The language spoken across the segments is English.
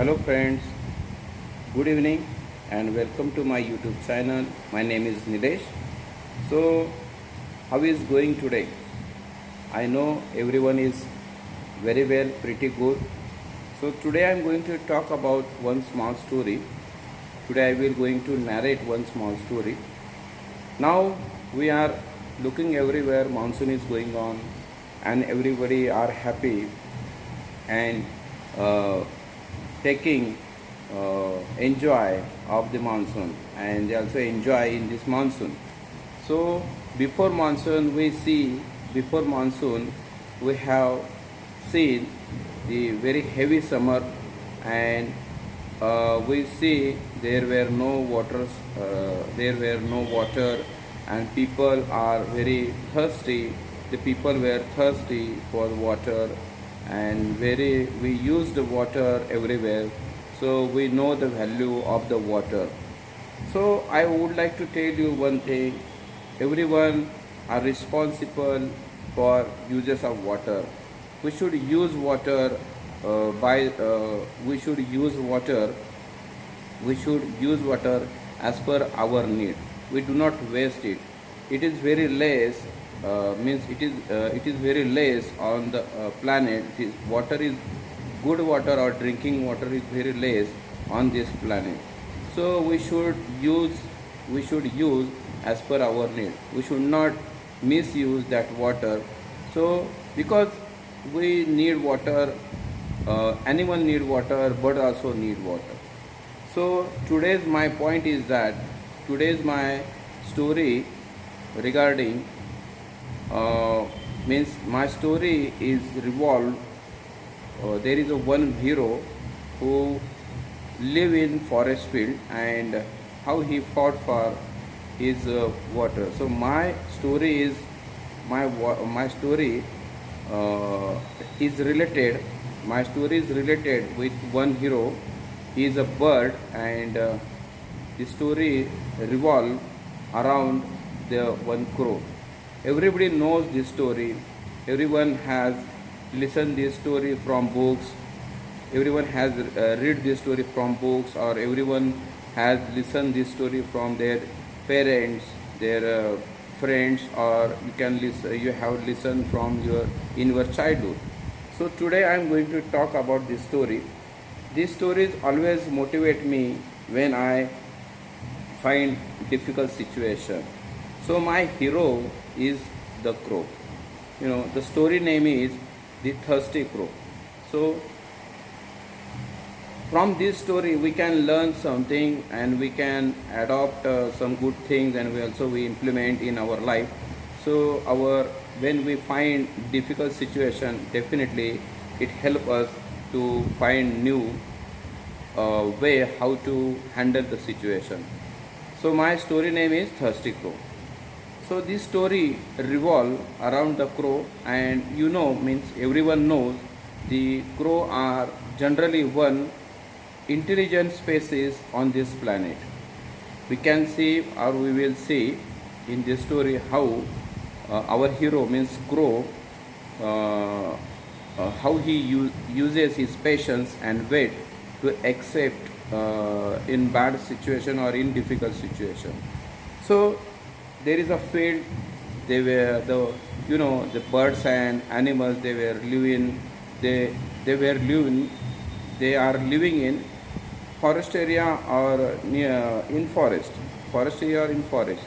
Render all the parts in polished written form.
Hello friends, good evening and welcome to my YouTube channel. My name is Nilesh. So, how is going today? I know everyone is very well, pretty good. So today I am going to talk about one small story. Today I will going to narrate one small story. Now we are looking everywhere, monsoon is going on and everybody are happy and uh, taking enjoy of the monsoon, and they also enjoy in this monsoon. So before monsoon we see, before monsoon we have seen the very heavy summer, and we see there were no waters, there were no water, and people are very thirsty. The people were thirsty for water, and very we use the water everywhere, so we know the value of the water. So I would like to tell you one thing: everyone are responsible for uses of water. We should use water by we should use water we should use water as per our need. We do not waste it. It is very less, means it is very less on the planet. Water is good, water or drinking water is very less on this planet. So we should use as per our need. We should not misuse that water. So because we need water, animal need water, bird also need water. So today's my point is that today's my story regarding, means my story is revolved. There is a one hero who live in forest field, and how he fought for his water. So my story is related. My story is related with one hero. He is a bird, and the story revolves around the one crow. Everybody knows this story. Everyone has listened this story from books. Everyone has read this story from books, or everyone has listened this story from their parents, their friends, or you can listen. You have listened from your childhood. So today I am going to talk about this story. These stories always motivate me when I find difficult situation. So my hero is the crow. The story name is The Thirsty Crow. So from this story we can learn something, and we can adopt some good things, and we implement in our life. So when we find difficult situation, definitely it help us to find new way how to handle the situation. So my story name is Thirsty Crow. So this story revolve around the crow, and means everyone knows the crow are generally one intelligent species on this planet. We can see, or we will see in this story, how our hero, means crow, how he uses his patience and wait to accept in bad situation or in difficult situation. So there is a field. They were the birds and animals, they were living. They were living. They are living in forest area or near in forest area or in forest.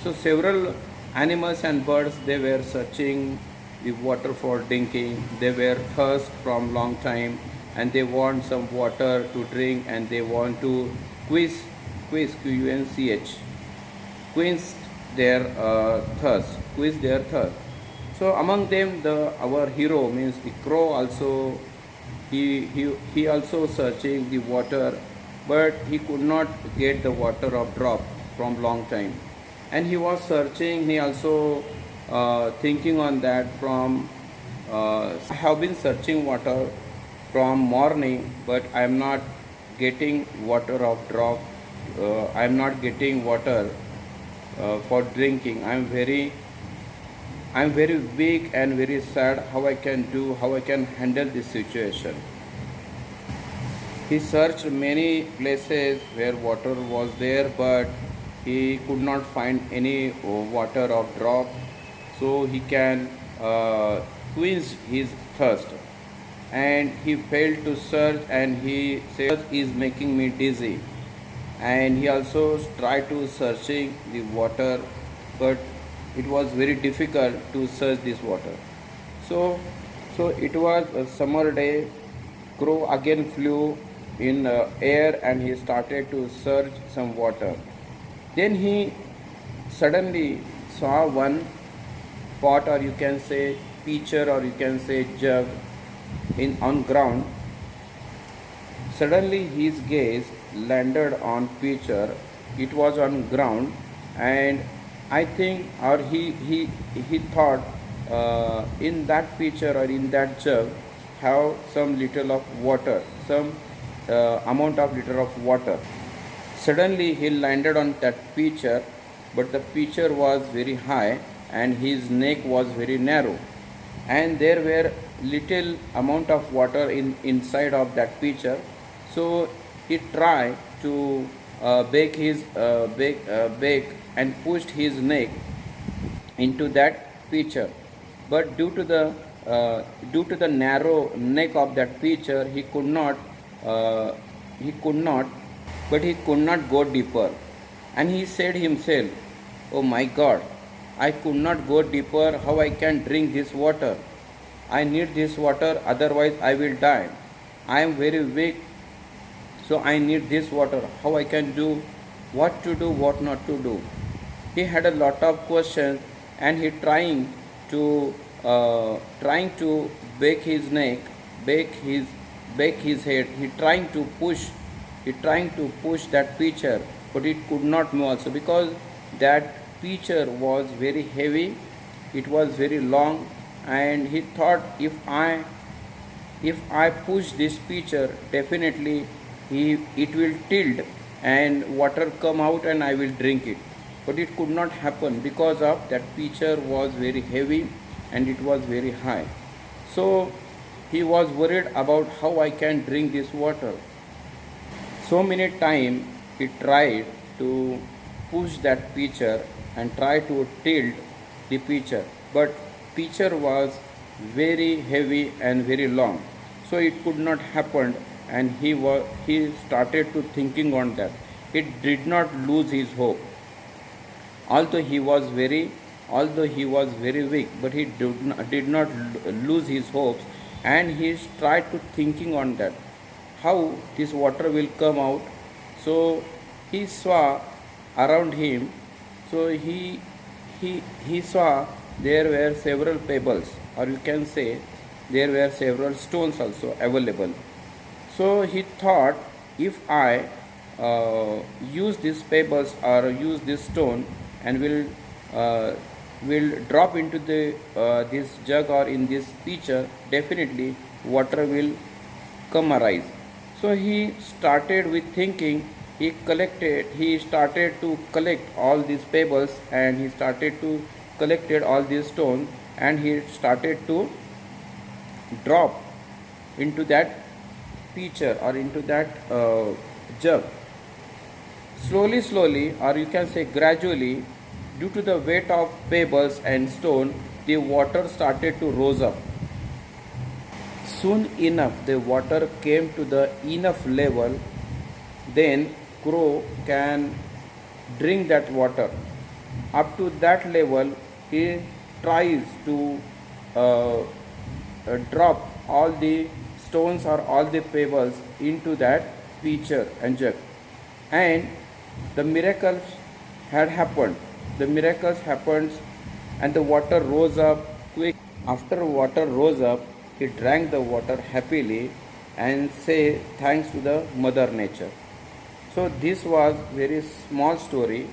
So several animals and birds, they were searching the water for drinking. They were thirst from long time, and they want some water to drink, and they want to quench quench their quench their thirst. So among them, our hero, means the crow, also he also searching the water, but he could not get the water of drop from long time, and he was searching. He also thinking on that from I have been searching water from morning, but I am not getting water of drop. I am not getting water for drinking. I am very weak and very sad. How I can handle this situation. He searched many places where water was there, but he could not find any water of drop, so he can quench his thirst. And he failed to search, and he said, "Is making me dizzy." And he also tried to searching the water, but it was very difficult to search this water. So so it was a summer day. Crow again flew in air, and he started to search some water. Then he suddenly saw one pot, or you can say pitcher, or you can say jug, in on ground. Suddenly his gaze landed on pitcher. It was on ground, and I think, or he thought, in that pitcher or in that jug have some little of water, some amount of liter of water. Suddenly he landed on that pitcher, but the pitcher was very high and his neck was very narrow, and there were little amount of water inside of that pitcher. So he tried to bake and pushed his neck into that pitcher, but due to the narrow neck of that pitcher, uh, he could not he could not go deeper. And he said himself, "Oh my God, I could not go deeper. How I can drink this water? I need this water, otherwise I will die. I am very weak, so I need this water. How I can do, what to do, what not to do?" He had a lot of questions, and he trying to bake his neck, bake his bake his head. He trying to push that pitcher, but it could not move also, because that pitcher was very heavy. It was very long, and he thought, if I push this pitcher, definitely it will tilt and water come out and I will drink it. But it could not happen, because of that pitcher was very heavy and it was very high. So he was worried about how I can drink this water. So many times he tried to push that pitcher and try to tilt the pitcher, but pitcher was very heavy and very long, so it could not happen. And he started to thinking on that. He did not lose his hope, although he was very weak, but he did not lose his hopes. And he tried to thinking on that, how this water will come out. So he saw around him. So he saw there were several pebbles, or you can say there were several stones also available. So he thought, if I use these pebbles or use this stone, and will drop into the this jug or in this pitcher, definitely water will come arise. So he started with thinking. He started to collect all these pebbles, and he started to collected all these stones, and he started to drop into that pitcher or into that jug. Slowly, or you can say gradually, due to the weight of pebbles and stone, the water started to rise up. Soon enough, the water came to the enough level. Then crow can drink that water. Up to that level, he tries to drop all the stones or all the pebbles into that pitcher and jug, and the miracles had happened. The miracles happened, and the water rose up quick. After water rose up, he drank the water happily and say thanks to the mother nature. So this was very small story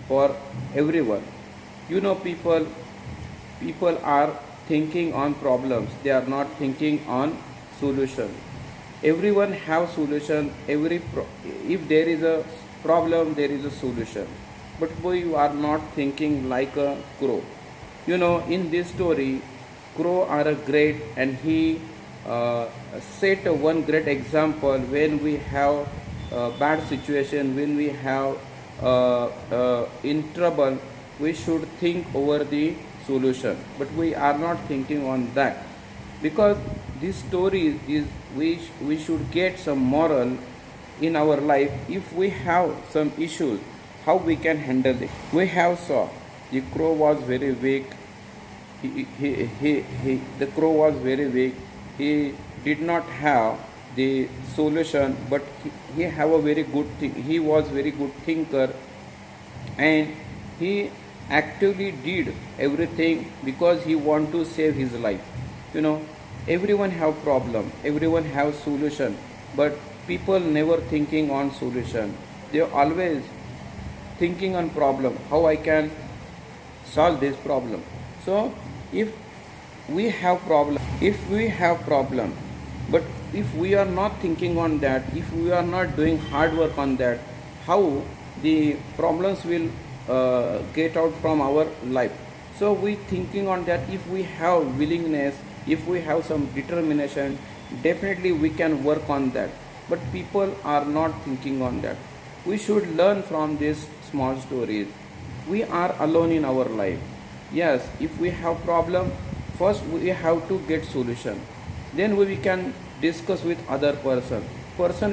for everyone. You know, people are thinking on problems, they are not thinking on solution. Everyone have solution. If there is a problem, there is a solution, but we are not thinking like a crow. You know, in this story, crow are a great, and uh, set one great example. When we have bad situation, when we have in trouble, we should think over the solution, but we are not thinking on that. Because this story is, we should get some moral in our life. If we have some issues, how we can handle it. We have saw the crow was very weak. The crow was very weak. He did not have the solution, but he have a very good thing. He was very good thinker, and he actively did everything because he want to save his life. You know, everyone have problem, everyone have solution, but people never thinking on solution. They always thinking on problem, how I can solve this problem. So if we have problem, but if we are not thinking on that, if we are not doing hard work on that, how the problems will get out from our life. So we thinking on that. If we have willingness, if we have some determination, definitely we can work on that. But people are not thinking on that. We should learn from these small stories. We are alone in our life. Yes, if we have problem, first we have to get solution. Then we can discuss with other person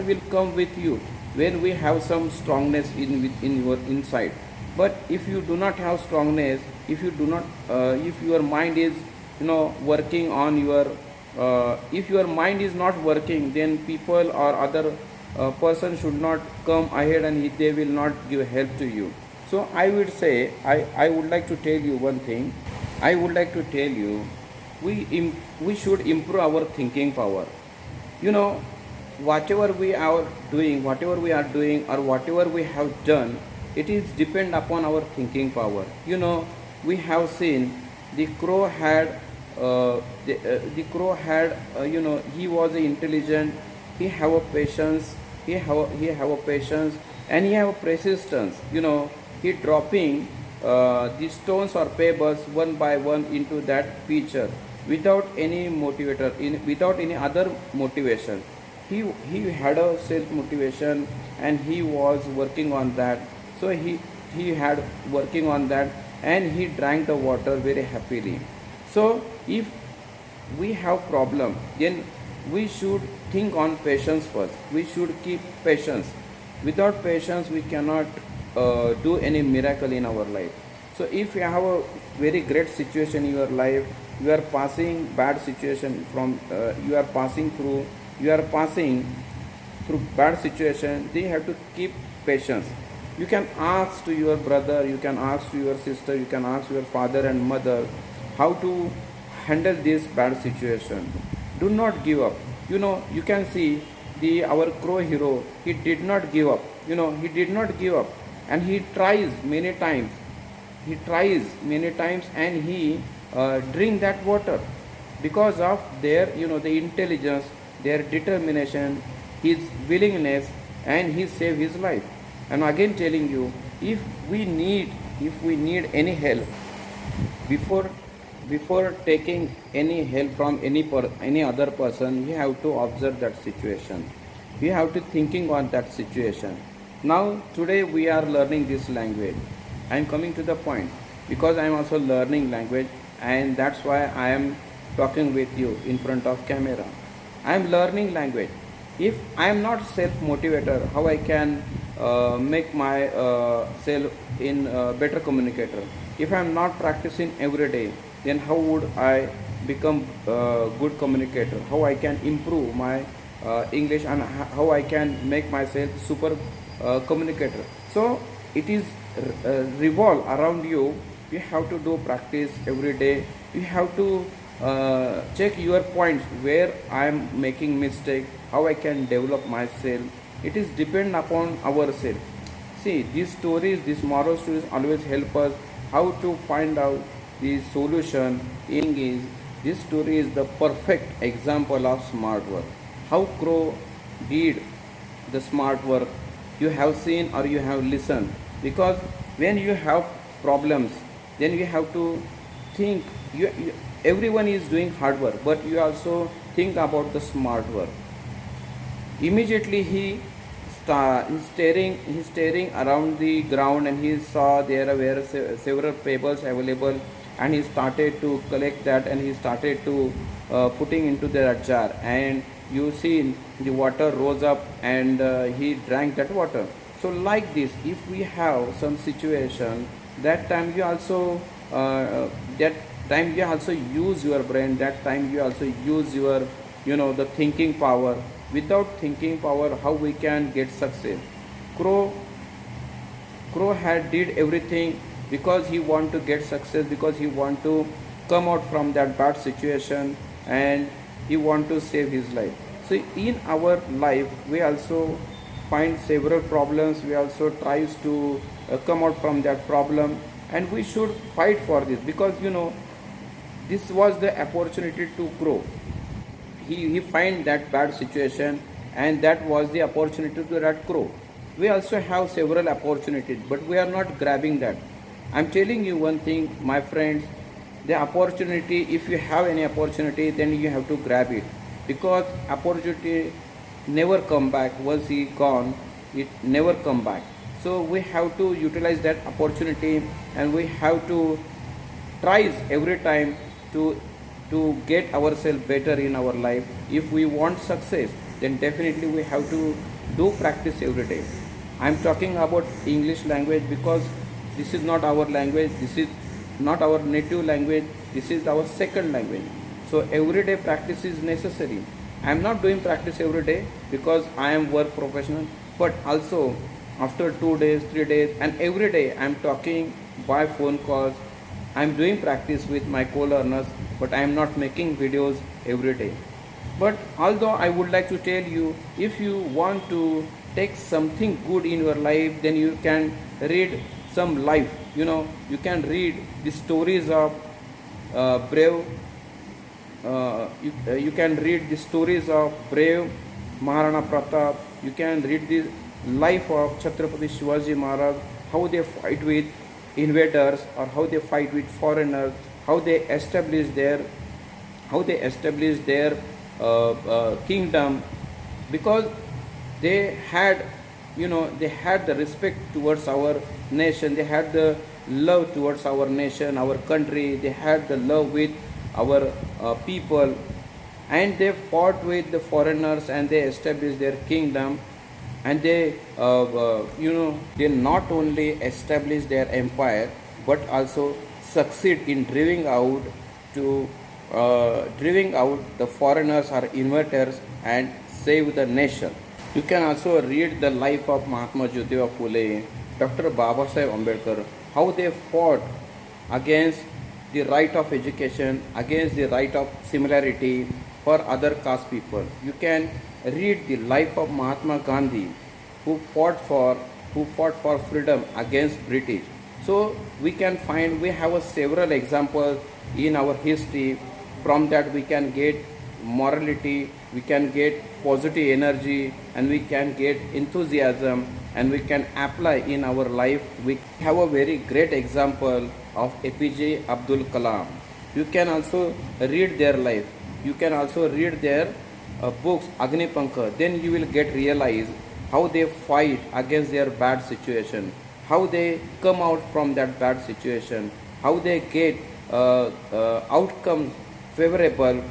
will come with you when we have some strongness in your inside. But if you do not have strongness, if you do not if your mind is working on your if your mind is not working, then people or other person should not come ahead and they will not give help to you. So I would say, I would like to tell you one thing. I would like to tell you, we should improve our thinking power. You know, whatever we are doing or whatever we have done, it is depend upon our thinking power. You know, we have seen the crow had he was intelligent, he have a patience, he have a patience, and he have a persistence. You know, he dropping the stones or pebbles one by one into that pitcher without any motivator, without any other motivation. He had a self motivation, and he was working on that. So he had working on that, and he drank the water very happily. So if we have problem, then we should think on patience first. We should keep patience. Without patience, we cannot do any miracle in our life. So if you have a very great situation in your life, you are passing bad situation from you are passing through bad situation, then you have to keep patience. You can ask to your brother, you can ask to your sister, you can ask your father and mother how to handle this bad situation. Do not give up. You know, you can see the our crow hero, he did not give up. You know, he did not give up, and he tries many times. He tries many times, and he drink that water because of their the intelligence, their determination, his willingness, and he saved his life. And again telling you, if we need any help, before taking any help from any other person, we have to observe that situation. We have to thinking on that situation. Now today we are learning this language. I am coming to the point because I am also learning language, and that's why I am talking with you in front of camera. I am learning language. If I am not self motivator, how I can make my self in better communicator? If I am not practicing every day, then how would I become good communicator? How I can improve my English, and how I can make myself super communicator? So it is revolve around you. You have to do practice every day. You have to check your points where I am making mistake, how I can develop myself. It is depend upon ourselves. See, these stories, these moral stories always help us how to find out the solution. In is this story is the perfect example of smart work. How crow did the smart work, you have seen or you have listened. Because when you have problems, then you have to think. everyone is doing hard work, but you also think about the smart work. Immediately he's staring around the ground, and he saw there were several pebbles available, and he started to collect that, and he started to putting into that jar, and you see the water rose up, and he drank that water. So like this, if we have some situation, that time you also that time you also use your brain, that time you also use your, the thinking power. Without thinking power, how we can get success? Crow crow had did everything because he want to get success, because he want to come out from that bad situation, and he want to save his life. So in our life we also find several problems, we also tries to come out from that problem, and we should fight for this, because this was the opportunity to grow. He find that bad situation, and that was the opportunity to that grow. We also have several opportunities, but we are not grabbing that. I'm telling you one thing, my friends, the opportunity, if you have any opportunity, then you have to grab it, because opportunity never come back. Once he gone, it never come back. So we have to utilize that opportunity, and we have to tries every time to get ourselves better in our life. If we want success, then definitely we have to do practice every day. I'm talking about English language, because this is not our language, this is not our native language, this is our second language. So everyday practice is necessary. I'm not doing practice every day because I am work professional, but also after 2 days, 3 days, and every day I'm talking by phone calls. I'm doing practice with my co-learners, but I am not making videos every day. But although I would like to tell you, if you want to take something good in your life, then you can read some life. You can read the stories of brave. You can read the stories of brave Maharana Pratap. You can read the life of Chhatrapati Shivaji Maharaj, how they fight with invaders, or how they fight with foreigners, how they establish their kingdom, because they had they had the respect towards our nation, they had the love towards our nation, our country, they had the love with our people, and they fought with the foreigners, and they established their kingdom, and they not only establish their empire, but also succeed in driving out the foreigners or invaders, and save the nation. You can also read the life of Mahatma Jyotiba Phule, Dr. Babasaheb Ambedkar, how they fought against the right of education, against the right of similarity for other caste people. You can read the life of Mahatma Gandhi, who fought for freedom against British. So we have several examples in our history. From that we can get morality, we can get positive energy, and we can get enthusiasm, and we can apply in our life. We have a very great example of APJ Abdul Kalam. You can also read their life. You can also read their books, Agni Pankha. Then you will realize how they fight against their bad situation, how they come out from that bad situation, how they get outcomes favorable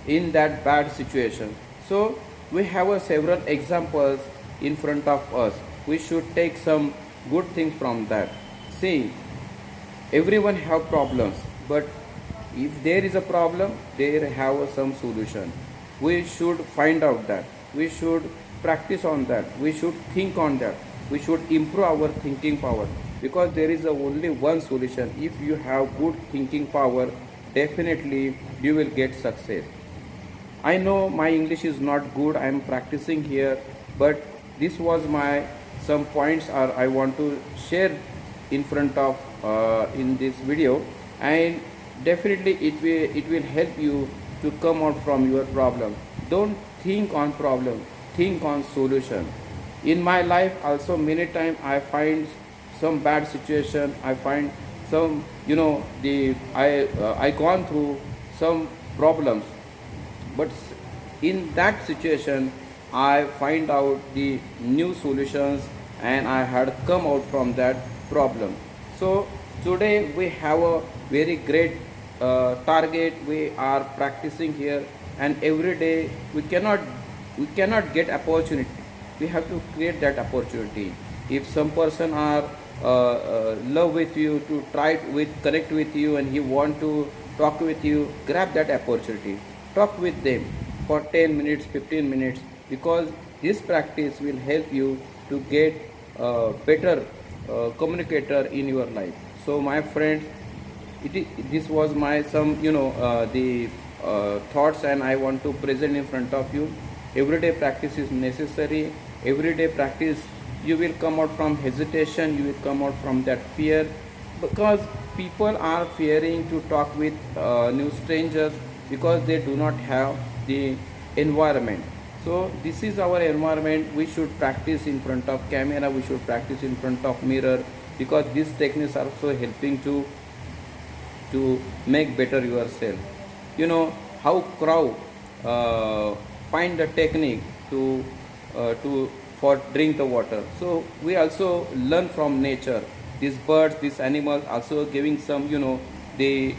in that bad situation. So we have several examples in front of us. We should take some good things from that. See, everyone have problems, but if there is a problem, there have some solution. We should find out that. We should practice on that. We should think on that. We should improve our thinking power, because there is only one solution. If you have good thinking power, definitely you will get success. I know my English is not good, I am practicing here, but this was my some points I want to share in front of in this video, and definitely it will help you to come out from your problem. Don't think on problem, think on solution. In my life also, many times I find some bad situation, I find some I gone through some problems, but in that situation I find out the new solutions and I had come out from that problem. So today we have a very great target we are practicing here, and every day we cannot get opportunity. We have to create that opportunity. If some person are love with you, to try with connect with you, and he want to talk with you, grab that opportunity, talk with them for 10 minutes, 15 minutes, because this practice will help you to get better communicator in your life. So my friends, this was my some the thoughts, and I want to present in front of you. Everyday practice is necessary. Everyday practice, you will come out from hesitation, you will come out from that fear, because people are fearing to talk with new strangers because they do not have the environment. So this is our environment. We should practice in front of camera, we should practice in front of mirror, because these techniques are so helping to make better yourself. You know how crow find the technique to for drink the water. So we also learn from nature. These birds, these animals also giving some the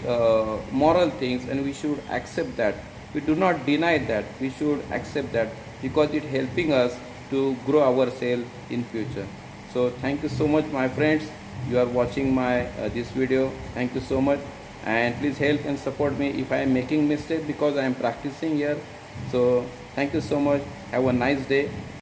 moral things, and we should accept that. We do not deny that. We should accept that, because it helping us to grow ourselves in future. So thank you so much, my friends. You are watching my this video. Thank you so much, and please help and support me if I am making mistake, because I am practicing here. So thank you so much. Have a nice day.